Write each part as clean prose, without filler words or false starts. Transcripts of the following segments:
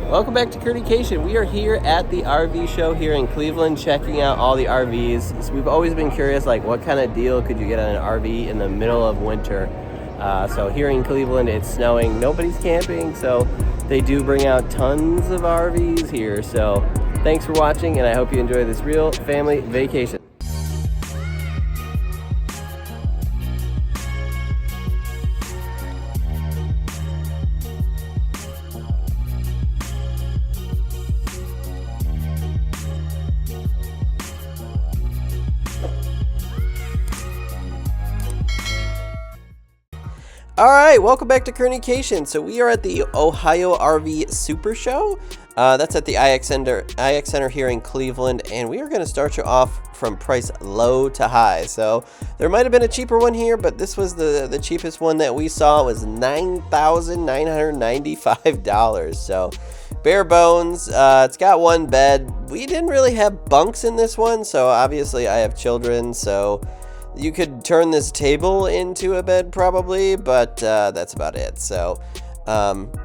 Welcome back to Kerney-cation. We are here at the RV show here in Cleveland, checking out all the RVs. So we've always been curious, like, what kind of deal could you get on an RV in the middle of winter? So here in Cleveland, it's snowing. Nobody's camping, so they do bring out tons of RVs here. So thanks for watching, and I hope you enjoy this real family vacation. All right, welcome back to Kerney-cation. So we are at the Ohio RV Super Show. That's at the IX Center here in Cleveland, and we are going to start you off from price low to high. So there might have been a cheaper one here, but this was the cheapest one that we saw. It was $9,995. So bare bones. It's got one bed. We didn't really have bunks in this one, so obviously I have children, so you could turn this table into a bed probably, but that's about it. So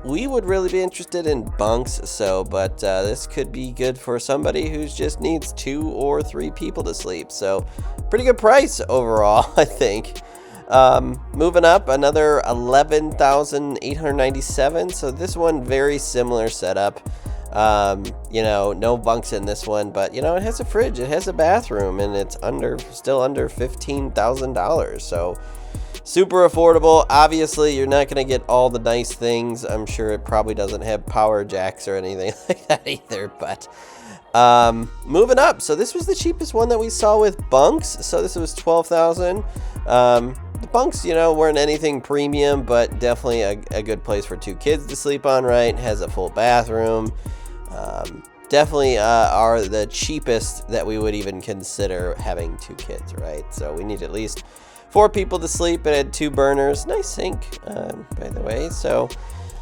we would really be interested in bunks, but this could be good for somebody who just needs 2 or 3 people to sleep. So pretty good price overall, I think. Moving up, another $11,897. So this one, very similar setup. No bunks in this one, but it has a fridge, it has a bathroom, and it's still under $15,000. So super affordable. Obviously, you're not going to get all the nice things. I'm sure it probably doesn't have power jacks or anything like that either, but moving up. So this was the cheapest one that we saw with bunks. So this was $12,000. The bunks, weren't anything premium, but definitely a good place for 2 kids to sleep on, right? Has a full bathroom. Definitely are the cheapest that we would even consider having 2 kids, right? So we need at least 4 people to sleep. It had 2 burners. Nice sink, by the way. So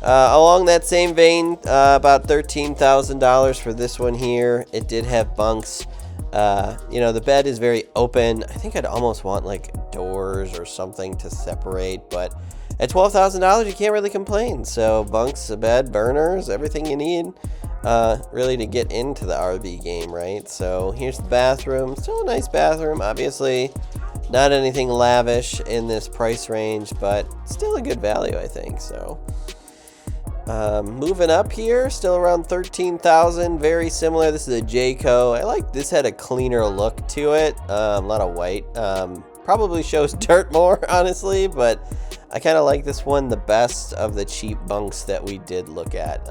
along that same vein, about $13,000 for this one here. It did have bunks. The bed is very open. I think I'd almost want like doors or something to separate, but at $12,000 you can't really complain. So bunks, a bed, burners, everything you need really to get into the RV game, right? So here's the bathroom. Still a nice bathroom. Obviously not anything lavish in this price range, but still a good value, I think. So moving up here, still around $13,000, very similar. This is a Jayco. I like this, had a cleaner look to it, a lot of white. Probably shows dirt more, honestly, but I kind of like this one the best of the cheap bunks that we did look at.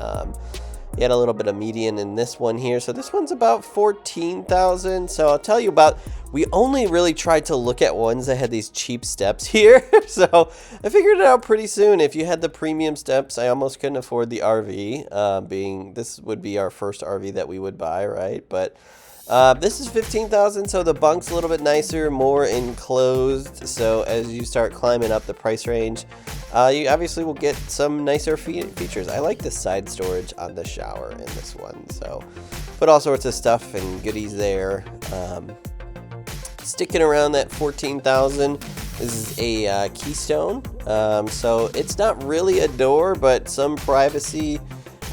You had a little bit of median in this one here, so this one's about $14,000. So I'll tell you about, we only really tried to look at ones that had these cheap steps here. So I figured it out pretty soon. If you had the premium steps, I almost couldn't afford the RV, being this would be our first RV that we would buy, right? But this is $15,000, so the bunk's a little bit nicer, more enclosed. So as you start climbing up the price range, you obviously will get some nicer features. I like the side storage on the shower in this one, so put all sorts of stuff and goodies there. Sticking around that $14,000, this is a Keystone. So it's not really a door, but some privacy.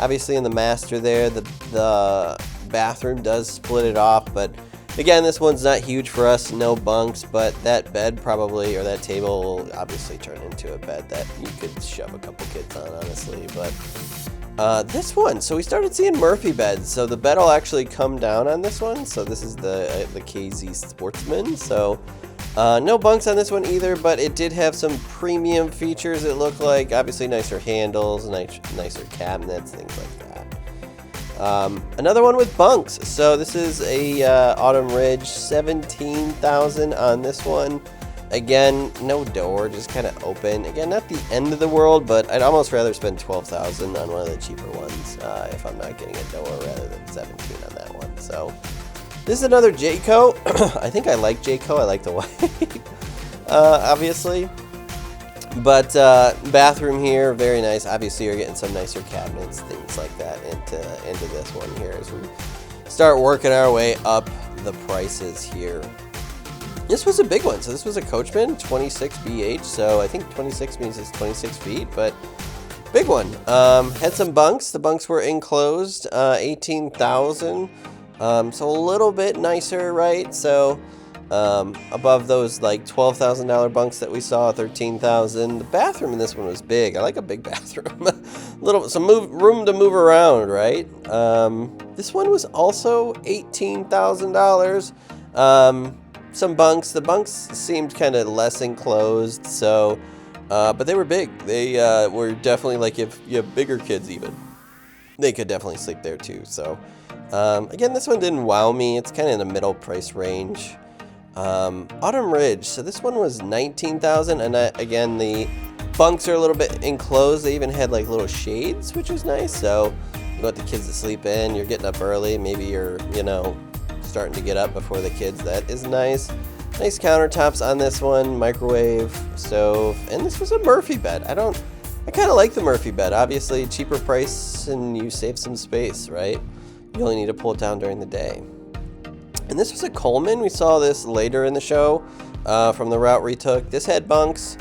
Obviously in the master there, the bathroom does split it off, but again, this one's not huge for us, no bunks, but that bed probably, or that table will obviously turn into a bed that you could shove a couple kids on, honestly. But this one, so we started seeing Murphy beds, so the bed will actually come down on this one. So this is the KZ Sportsman. So no bunks on this one either, but it did have some premium features. It looked like obviously nicer handles, nicer cabinets, things like that. Another one with bunks. So this is a Autumn Ridge, $17,000 on this one. Again, no door, just kind of open. Again, not the end of the world, but I'd almost rather spend $12,000 on one of the cheaper ones if I'm not getting a door, rather than $17,000 on that one. So this is another Jayco. I think I like Jayco. I like the white, obviously. But bathroom here, very nice. Obviously, you're getting some nicer cabinets, things like that into this one here as we start working our way up the prices here. This was a big one. So this was a Coachman 26 BH. So I think 26 means it's 26 feet, but Big one. Had some bunks. The bunks were enclosed, 18,000. So a little bit nicer, right? So above those like $12,000 bunks that we saw, 13,000. The bathroom in this one was big. I like a big bathroom. Room to move around, right? This one was also $18,000. Some bunks. The bunks seemed kind of less enclosed, so but they were big. They were definitely, like, if you have bigger kids even, they could definitely sleep there too. So again, this one didn't wow me. It's kind of in the middle price range. Autumn Ridge. So this one was 19,000, and again, the bunks are a little bit enclosed. They even had like little shades, which was nice. So you want the kids to sleep in. You're getting up early. Maybe you're, starting to get up before the kids. That is nice. Nice countertops on this one, microwave, stove, and this was a Murphy bed. I kind of like the Murphy bed. Obviously, cheaper price, and you save some space, right? You only need to pull it down during the day. And this was a Coleman. We saw this later in the show from the route we took. This had bunks.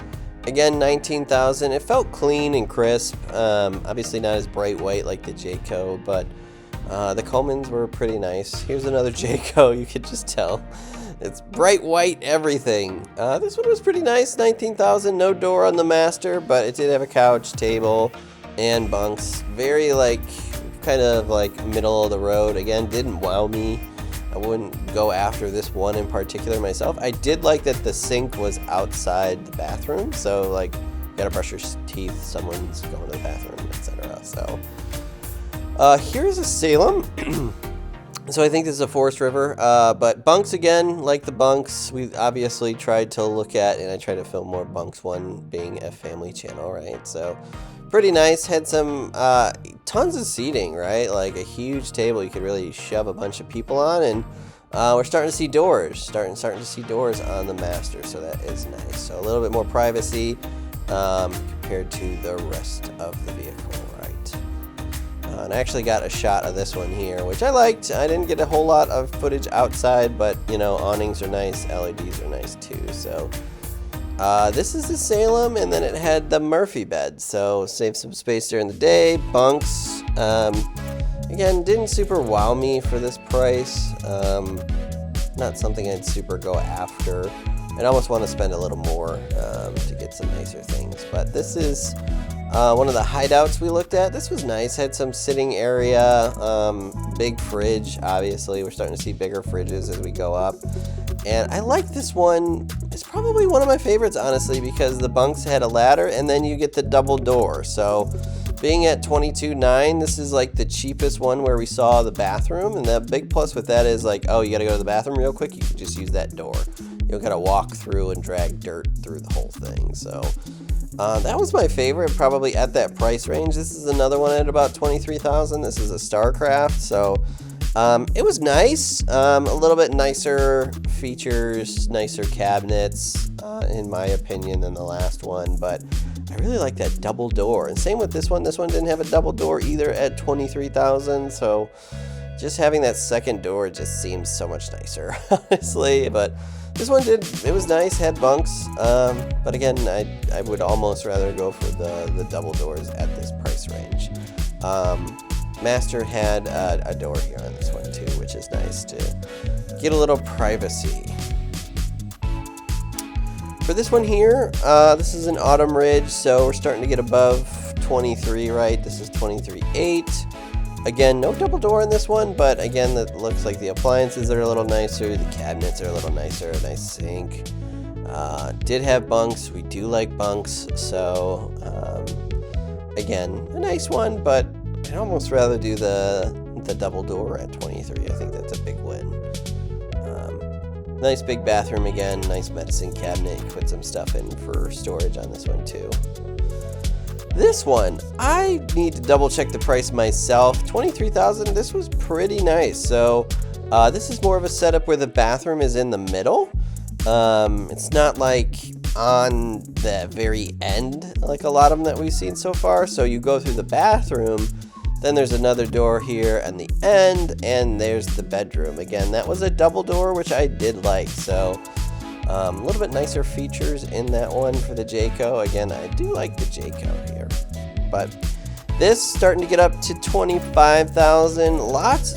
Again, 19,000. It felt clean and crisp. Obviously not as bright white like the Jayco, but the Colemans were pretty nice. Here's another Jayco. You could just tell. It's bright white everything. This one was pretty nice, 19,000. No door on the master, but it did have a couch, table, and bunks. Very kind of middle of the road. Again, didn't wow me. I wouldn't go after this one in particular myself. I did like that the sink was outside the bathroom, so you gotta brush your teeth, someone's going to the bathroom, etc. So here's a Salem. So I think this is a Forest River, but bunks again, like the bunks, we obviously tried to look at, and I tried to film more bunks, one being a family channel, right? So pretty nice. Had some tons of seating, right? Like a huge table you could really shove a bunch of people on, and we're starting to see doors. Starting to see doors on the master, so that is nice. So a little bit more privacy compared to the rest of the vehicle, right? And I actually got a shot of this one here, which I liked. I didn't get a whole lot of footage outside, but awnings are nice, LEDs are nice too. So this is the Salem, and then it had the Murphy bed, so save some space during the day. Bunks, again, didn't super wow me for this price. Not something I'd super go after. I'd almost want to spend a little more to get some nicer things, but this is one of the hideouts we looked at. This was nice, had some sitting area, big fridge. Obviously, we're starting to see bigger fridges as we go up. And I like this one. It's probably one of my favorites, honestly, because the bunks had a ladder, and then you get the double door. So being at $22,900, this is the cheapest one where we saw the bathroom. And the big plus with that is oh, you got to go to the bathroom real quick. You can just use that door. You don't got to walk through and drag dirt through the whole thing. So that was my favorite, probably at that price range. This is another one at about $23,000. This is a Starcraft. So it was nice, a little bit nicer features, nicer cabinets, in my opinion, than the last one, but I really like that double door. And same with this one. This one didn't have a double door either at $23,000, so just having that second door just seems so much nicer, honestly. But this one did, it was nice, had bunks, but again, I would almost rather go for the double doors at this price range. Master had a door here on this one too, which is nice to get a little privacy. For this one here, this is an Autumn Ridge, so we're starting to get above 23, right? This is 23.8. Again, no double door in this one, but again, that looks like the appliances are a little nicer, the cabinets are a little nicer, a nice sink. Did have bunks. We do like bunks, so again, a nice one, but I'd almost rather do the double door at 23. I think that's a big win. Nice big bathroom again, nice medicine cabinet. You can put some stuff in for storage on this one too. This one, I need to double check the price myself. $23,000, this was pretty nice. So this is more of a setup where the bathroom is in the middle. It's not like on the very end like a lot of them that we've seen so far. So you go through the bathroom, then there's another door here on the end, and there's the bedroom. Again, that was a double door, which I did like. So a little bit nicer features in that one for the Jayco. Again, I do like the Jayco here. But this starting to get up to 25,000.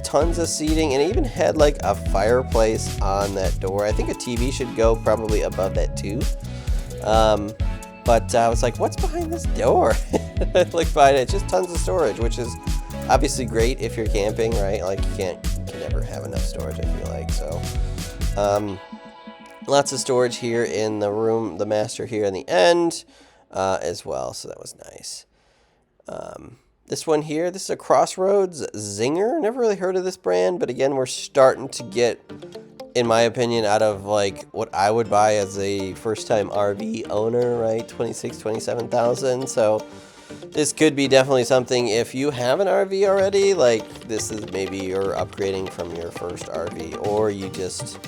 Tons of seating, and it even had like a fireplace on that door. I think a TV should go probably above that too. But I was like, what's behind this door? I looked behind it, just tons of storage, which is obviously great if you're camping, right? Like you can never have enough storage, I feel like. So lots of storage here in the room, the master here in the end as well. So that was nice. This one here, this is a Crossroads Zinger. Never really heard of this brand, but again, we're starting to get, in my opinion, out of like what I would buy as a first-time RV owner, right? 27,000. So this could be definitely something if you have an RV already, like this is maybe you're upgrading from your first RV, or you just,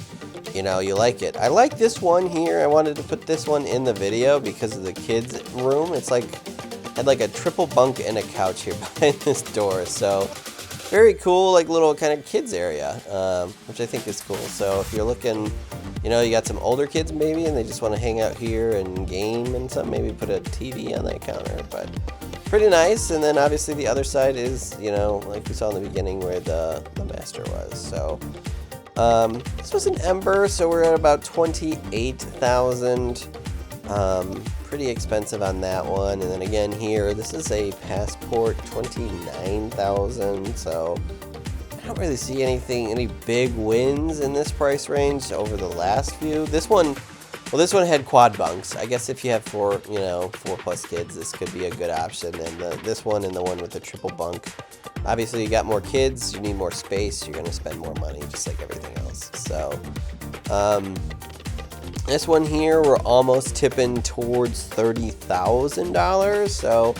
you know, you like it. I like this one here. I wanted to put this one in the video because of the kids' room. It's like, had like a triple bunk and a couch here behind this door. So very cool, like little kind of kids area, which I think is cool. So if you're looking, you know, you got some older kids maybe, and they just want to hang out here and game and something, maybe put a TV on that counter, but pretty nice. And then obviously the other side is, you know, like we saw in the beginning where the master was. So this was an Ember, so we're at about 28,000. Pretty expensive on that one. And then again here, this is a Passport, 29,000. So I don't really see any big wins in this price range over the last few. This one, well, this one had quad bunks. I guess if you have four plus kids, this could be a good option. And this one and the one with the triple bunk, obviously you got more kids, you need more space, you're gonna spend more money, just like everything else. So this one here, we're almost tipping towards $30,000. So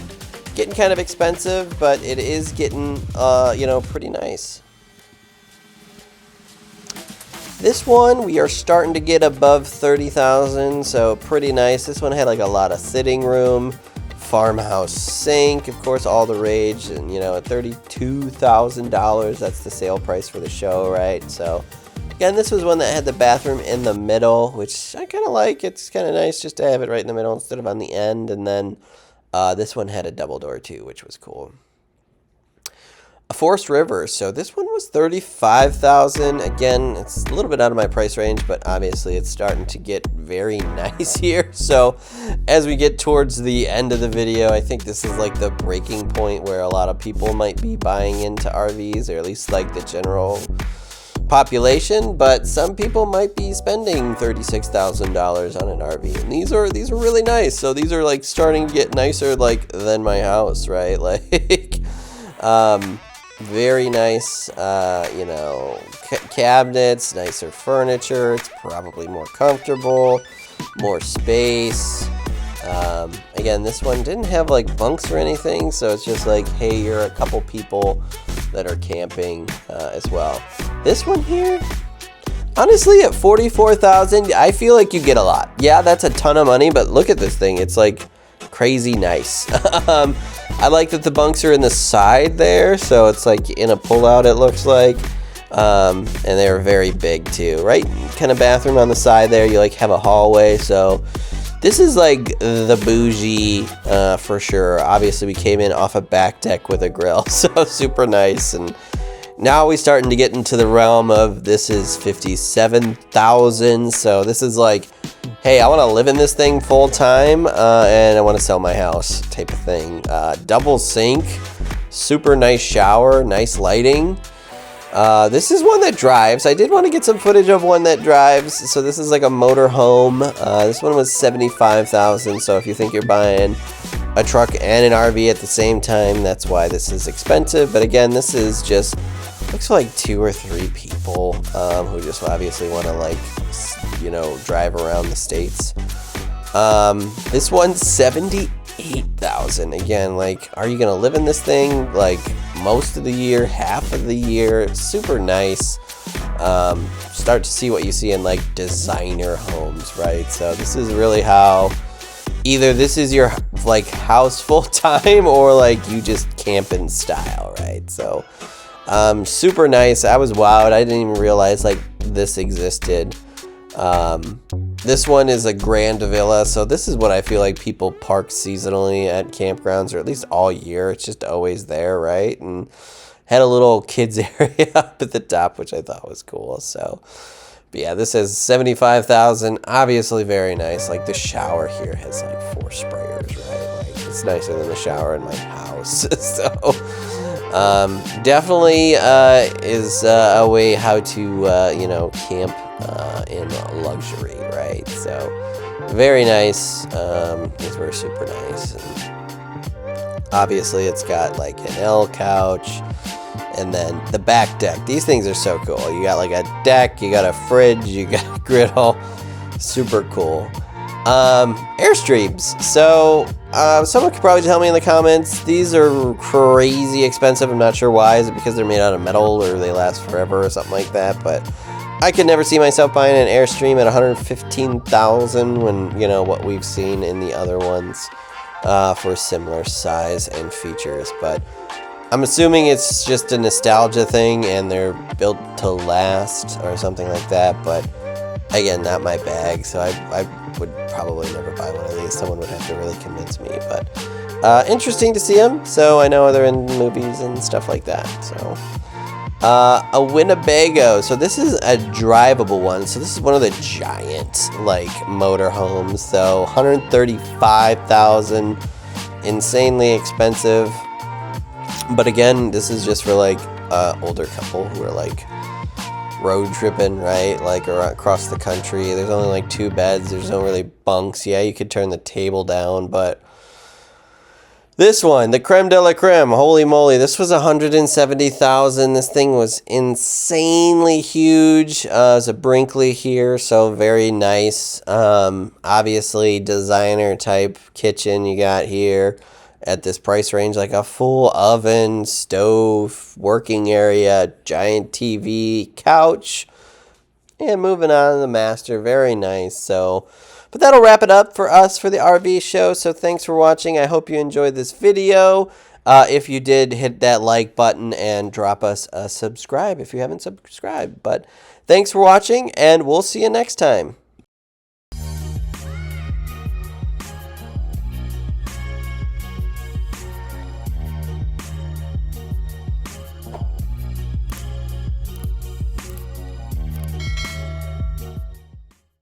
getting kind of expensive, but it is getting, you know, pretty nice. This one, we are starting to get above 30,000, so pretty nice. This one had like a lot of sitting room, farmhouse sink, of course, all the rage, and you know, at $32,000, that's the sale price for the show, right? So again, this was one that had the bathroom in the middle, which I kind of like. It's kind of nice just to have it right in the middle instead of on the end. And then this one had a double door too, which was cool. A Forest River. So this one was 35,000. Again, it's a little bit out of my price range, but obviously it's starting to get very nice here. So as we get towards the end of the video, I think this is like the breaking point where a lot of people might be buying into RVs, or at least like the general population, but some people might be spending $36,000 on an RV, and these are really nice. So these are like starting to get nicer like than my house, right? Like very nice, you know, cabinets, nicer furniture. It's probably more comfortable, more space. Again, this one didn't have like bunks or anything, so it's just like, hey, you're a couple people that are camping as well. This one here, honestly, at 44,000, I feel like you get a lot. Yeah, that's a ton of money, but look at this thing. It's like crazy nice. I like that the bunks are in the side there, so it's like in a pullout, it looks like. And they're very big too, right? Kind of bathroom on the side there. You like have a hallway, so this is like the bougie for sure. Obviously, we came in off a back deck with a grill, so super nice. And now we're starting to get into the realm of this is 57,000. So this is like, hey, I want to live in this thing full time, and I want to sell my house type of thing. Double sink, super nice shower, nice lighting. This is one that drives. I did want to get some footage of one that drives. So this is like a motor home. This one was 75,000. So if you think you're buying a truck and an RV at the same time, that's why this is expensive. But again, this is just, looks like 2 or 3 people who just obviously want to, like, you know, drive around the States. This one's 78,000. Again, like, are you gonna live in this thing like most of the year, half of the year? It's super nice. Start to see what you see in like designer homes, right? So this is really how either this is your like house full time, or like you just camping style, right? So super nice. I was wowed. I didn't even realize like this existed. This one is a grand villa, so this is what I feel like people park seasonally at campgrounds, or at least all year. It's just always there, right? And had a little kids area up at the top, which I thought was cool. So, but yeah, this is 75,000. Obviously, very nice. Like the shower here has like 4 sprayers, right? Like it's nicer than the shower in my house. So, definitely is a way how to camp in luxury, right? So, very nice. These were super nice. And obviously, it's got like an L couch. And then the back deck. These things are so cool. You got like a deck, you got a fridge, you got a griddle. Super cool. Airstreams. So, someone could probably tell me in the comments, these are crazy expensive. I'm not sure why. Is it because they're made out of metal or they last forever or something like that? But I could never see myself buying an Airstream at $115,000 when, you know, what we've seen in the other ones for similar size and features. But I'm assuming it's just a nostalgia thing and they're built to last or something like that, but again, not my bag, so I would probably never buy one of these. Someone would have to really convince me, but interesting to see them, so I know they're in movies and stuff like that. So a Winnebago, so this is a drivable one, so this is one of the giant like motorhomes, so $135,000, insanely expensive. But again, this is just for like older couple who are like road tripping, right? Like across the country. There's only like 2 beds. There's no really bunks. Yeah, you could turn the table down, but this one, the creme de la creme, holy moly, this was $170,000. This thing was insanely huge. It's a Brinkley here, so very nice. Obviously, designer type kitchen you got here. At this price range, like a full oven, stove, working area, giant TV, couch, and moving on to the master. Very nice. So, but that'll wrap it up for us for the RV show. So thanks for watching. I hope you enjoyed this video. If you did, hit that like button and drop us a subscribe if you haven't subscribed. But thanks for watching, and we'll see you next time.